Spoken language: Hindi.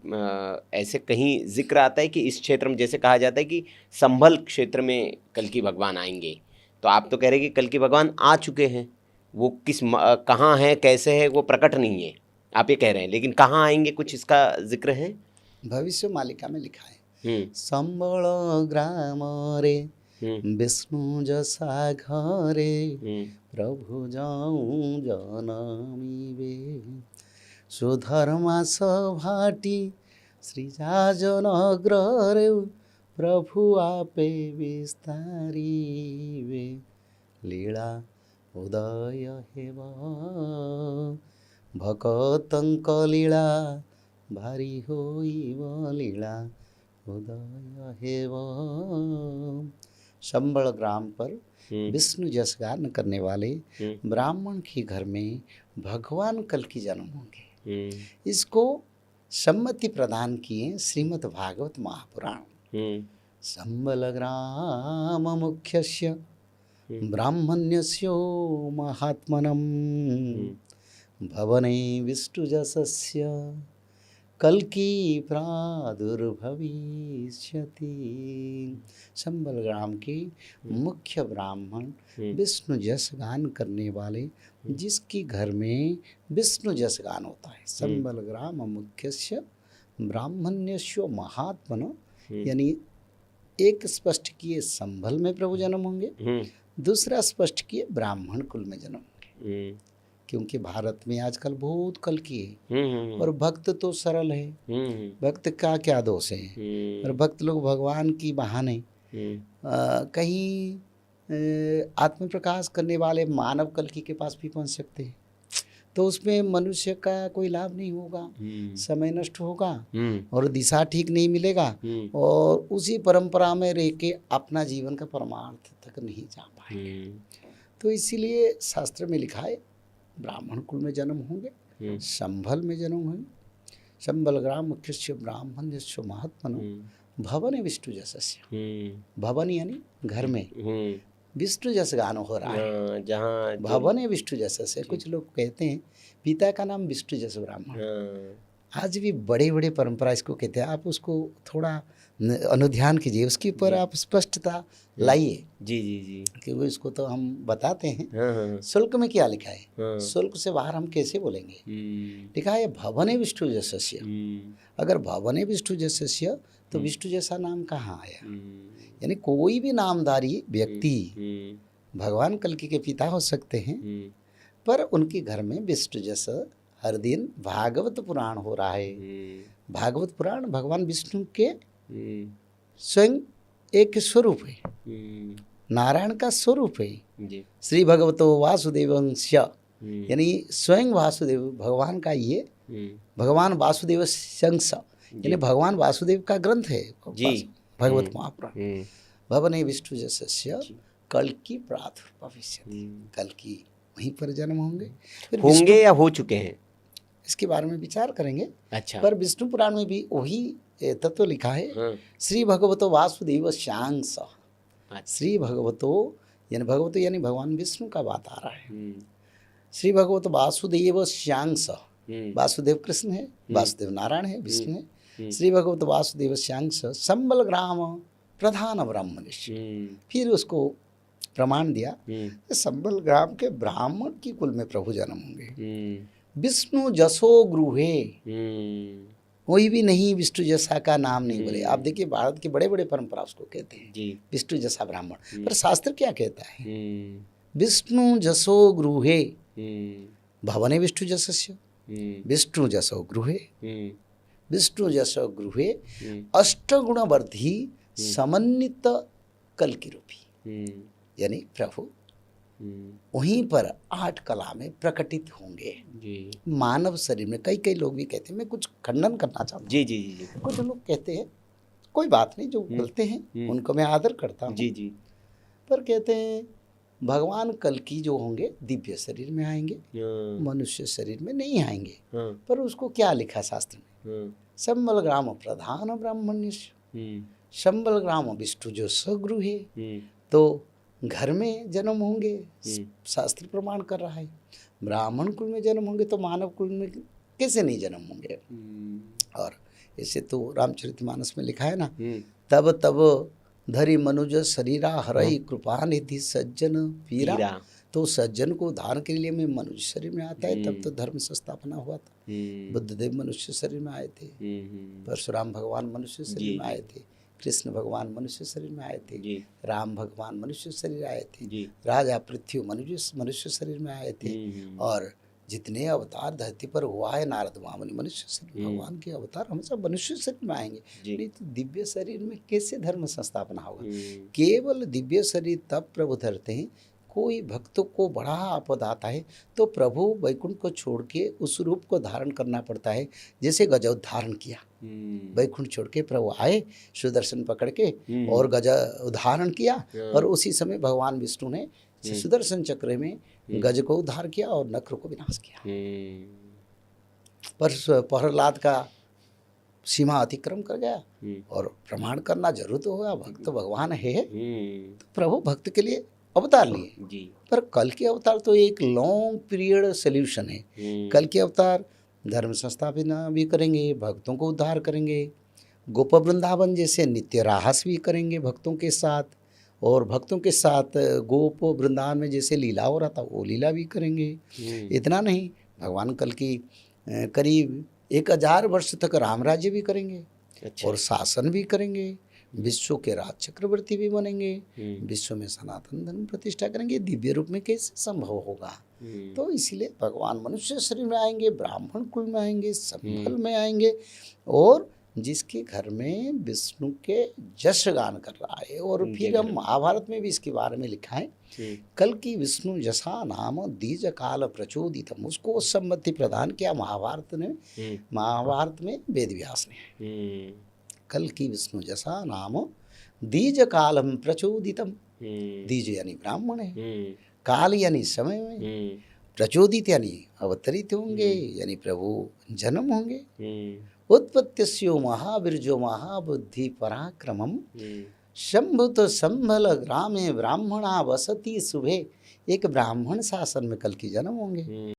ऐसे कहीं जिक्र आता है कि इस क्षेत्र में, जैसे कहा जाता है कि संभल क्षेत्र में कल्कि भगवान आएंगे, तो आप तो कह रहे हैं कि कल्कि भगवान आ चुके हैं, वो कहाँ है, कैसे है, वो प्रकट नहीं है, आप ये कह रहे हैं, लेकिन कहाँ आएंगे, कुछ इसका जिक्र है? भविष्य मालिका में लिखा है, हम्म संबल ग्राम रे हम्म विष्णु जसा घरे हम्म प्रभु जाऊं जनामिबे सुधर्मा सभाटी श्री जाजन अग्ररे प्रभु आपे विस्तारिबे लीला उदय हेब भकतंक लीला भारी होइब लीला उदय हेब। संबल ग्राम पर विष्णु जस गान करने वाले ब्राह्मण के घर में भगवान कल्कि जन्म होंगे। इसको सम्मति प्रदान किए श्रीमद् भागवत महापुराण। संबल ग्राम मुख्यस्य ब्राह्मण्यस्यो महात्मनम् भवने विष्णुजसस्य कल्कि प्रादुर्भविष्यति। संबल ग्राम के मुख्य ब्राह्मण विष्णु जस गान करने वाले, जिसकी घर में विष्णु जस गान होता है। संबल ग्राम मुख्यस्य ब्राह्मण्यस्यो महात्मन, यानी एक स्पष्ट किए संभल में प्रभु जन्म होंगे, दूसरा स्पष्ट किए ब्राह्मण कुल में जन्म होंगे, क्योंकि भारत में आजकल बहुत कल्कि है और भक्त तो सरल है, भक्त का क्या दोष है। और भक्त लोग भगवान की बहाने कहीं आत्म प्रकाश करने वाले मानव कल्कि के पास भी पहुंच सकते हैं, तो उसमें मनुष्य का कोई लाभ नहीं होगा, समय नष्ट होगा और दिशा ठीक नहीं मिलेगा, और उसी परंपरा में रह के अपना जीवन का परमार्थ तक नहीं जा पाएंगे। तो इसीलिए शास्त्र में लिखा है ब्राह्मण कुल में जन्म होंगे, संभल में जन्म होंगे। संबल ग्राम मुख्यस्य ब्राह्मण्यस्य महात्मनो भवन विष्णु जसस्य। भवन यानी घर में विष्णु जस गान हो रहा है, जहाँ भवन विष्णु जस से। कुछ लोग कहते हैं पिता का नाम विष्णु जस ब्राह्मण, आज भी बड़े बड़े परंपरा इसको कहते हैं। आप उसको थोड़ा अनुध्यान कीजिए, उसके ऊपर आप स्पष्टता लाइए। जी जी जी, क्योंकि इसको तो हम बताते हैं। शुल्क में क्या लिखा है, शुल्क से बाहर हम कैसे बोलेंगे। लिखा है भवने विष्णु जसस्य। अगर भवने विष्णु जसस्य तो विष्णु जैसा नाम कहाँ आया। यानी कोई भी नामधारी व्यक्ति भगवान कल्कि के पिता हो सकते हैं, पर उनके घर में विष्णु जस हर दिन भागवत पुराण हो रहा है। भागवत पुराण भगवान विष्णु के स्वयं एक स्वरूप है, नारायण का स्वरूप है। श्री भगवतो वासुदेवंश, यानी स्वयं वासुदेव भगवान का ये भगवान वासुदेव संस, यानी भगवान वासुदेव का ग्रंथ है भगवत महापुराण। भवने विष्णु जसस्य कल्कि प्रादुर्भविष्यति। कल्कि वहीं पर जन्म होंगे या हो चुके हैं, इसके बारे में विचार करेंगे। अच्छा, पर विष्णु पुराण में भी वही तत्व लिखा है। श्री भगवतो वासुदेव श्यांस। श्री भगवतो यानी भगवान विष्णु का बात आ रहा है। श्री भगवतो वासुदेव श्यांस, वासुदेव कृष्ण है, वासुदेव नारायण है, विष्णु है। श्री भगवतो वासुदेव श्यांस संबल ग्राम प्रधान ब्राह्मणस्य। फिर उसको प्रमाण दिया, संबल ग्राम के ब्राह्मण की कुल में प्रभु जन्म होंगे। विष्णु जसो गृहे, कोई भी नहीं विष्णु जसा का नाम नहीं बोले। आप देखिए भारत के बड़े बड़े परंपरा उसको कहते हैं विष्णु जसा ब्राह्मण, पर शास्त्र क्या कहता है, विष्णु जसो गृहे भवने विष्णु जसस्य। विष्णु जसो गृहे, विष्णु जसो गृहे अष्टगुण वर्धी समन्वित कल्कि रूपी, यानी प्रभु वहीं पर 8 कला में प्रकटित होंगे मानव शरीर में। कई लोग भी कहते हैं, मैं कुछ खंडन करना चाहता हूँ। जी जी जी, कुछ लोग कहते हैं, कोई बात नहीं, जो बोलते हैं उनको मैं आदर करता हूँ। जी जी, पर कहते हैं भगवान कल्कि जो होंगे दिव्य शरीर में आएंगे, मनुष्य शरीर में नहीं आएंगे। पर उसको क्या लिखा शास्त्र में, संबल ग्राम प्रधान ब्राह्मण्य, संबल ग्राम विष्णु जो सगृहे, तो घर में जन्म होंगे, शास्त्र प्रमाण कर रहा है। ब्राह्मण कुल में जन्म होंगे तो मानव कुल में कैसे नहीं जन्म होंगे। और ऐसे तो रामचरितमानस में लिखा है ना, तब तब धरि मनुज शरीरा हरई कृपा निधि सज्जन पीरा। पीरा। तो सज्जन को उद्धार के लिए में मनुष्य शरीर में आता है, तब तो धर्म संस्थापना हुआ था। बुद्धदेव मनुष्य शरीर में आए थे, परशुराम भगवान मनुष्य शरीर में आए थे, कृष्ण भगवान मनुष्य शरीर में आए थे, राम भगवान मनुष्य शरीर आए थे, राजा पृथ्वी मनुष्य शरीर में आए थे, और जितने अवतार धरती पर हुआ है नारद महामुनि मनुष्य शरीर, भगवान के अवतार हमेशा मनुष्य शरीर में आएंगे। नहीं तो दिव्य शरीर में कैसे धर्म संस्थापना होगा? केवल दिव्य शरीर तब प्रभु धरते हैं। कोई भक्तों को बड़ा आपद आता है तो प्रभु वैकुंठ को छोड़ के उस रूप को धारण करना पड़ता है। जैसे गज धारण किया, वैकुंठ छोड़ के प्रभु आए सुदर्शन पकड़ के और गज उद्धारण किया, और उसी समय भगवान विष्णु ने सुदर्शन चक्र में गज को उद्धार किया और नक्र को विनाश किया। पर प्रहलाद का सीमा अतिक्रम कर गया, और प्रमाण करना जरूर तो होगा, भक्त भगवान है तो प्रभु भक्त के लिए अवतार लिए। पर कल के अवतार तो एक लॉन्ग पीरियड सोल्यूशन है। कल के अवतार धर्म संस्थापना भी करेंगे, भक्तों को उद्धार करेंगे, गोप वृंदावन जैसे नित्य राहस भी करेंगे भक्तों के साथ, और भक्तों के साथ गोप वृंदावन में जैसे लीला हो रहा था वो लीला भी करेंगे। इतना नहीं, भगवान कल की करीब 1000 वर्ष तक राम राज्य भी करेंगे। अच्छा। और शासन भी करेंगे, विश्व के राज चक्रवर्ती भी बनेंगे, विश्व में सनातन धर्म प्रतिष्ठा करेंगे। दिव्य रूप में कैसे संभव होगा? तो इसीलिए भगवान मनुष्य शरीर में आएंगे, ब्राह्मण कुल में आएंगे, संभल में आएंगे, और जिसके घर में विष्णु के जश गान कर रहा है। और फिर हम महाभारत में भी इसके बारे में लिखा है, कल की विष्णु जसा नाम दीज काल प्रचोदितम, उसको सम्मति प्रदान किया महाभारत में वेद व्यास ने। कल की विष्णु जसा नाम दीज कालम प्रचोदितम, दीज यानी ब्राह्मण है, काल यानी समय में, प्रचोदित यानी अवतरित होंगे, यानी प्रभु जन्म होंगे। उत्पत्तिस्यो महावीर्यो महाबुद्धि पराक्रमम, शंभुत संभल ग्रामे ब्राह्मणा वसति शुभे। एक ब्राह्मण शासन में कल की जन्म होंगे।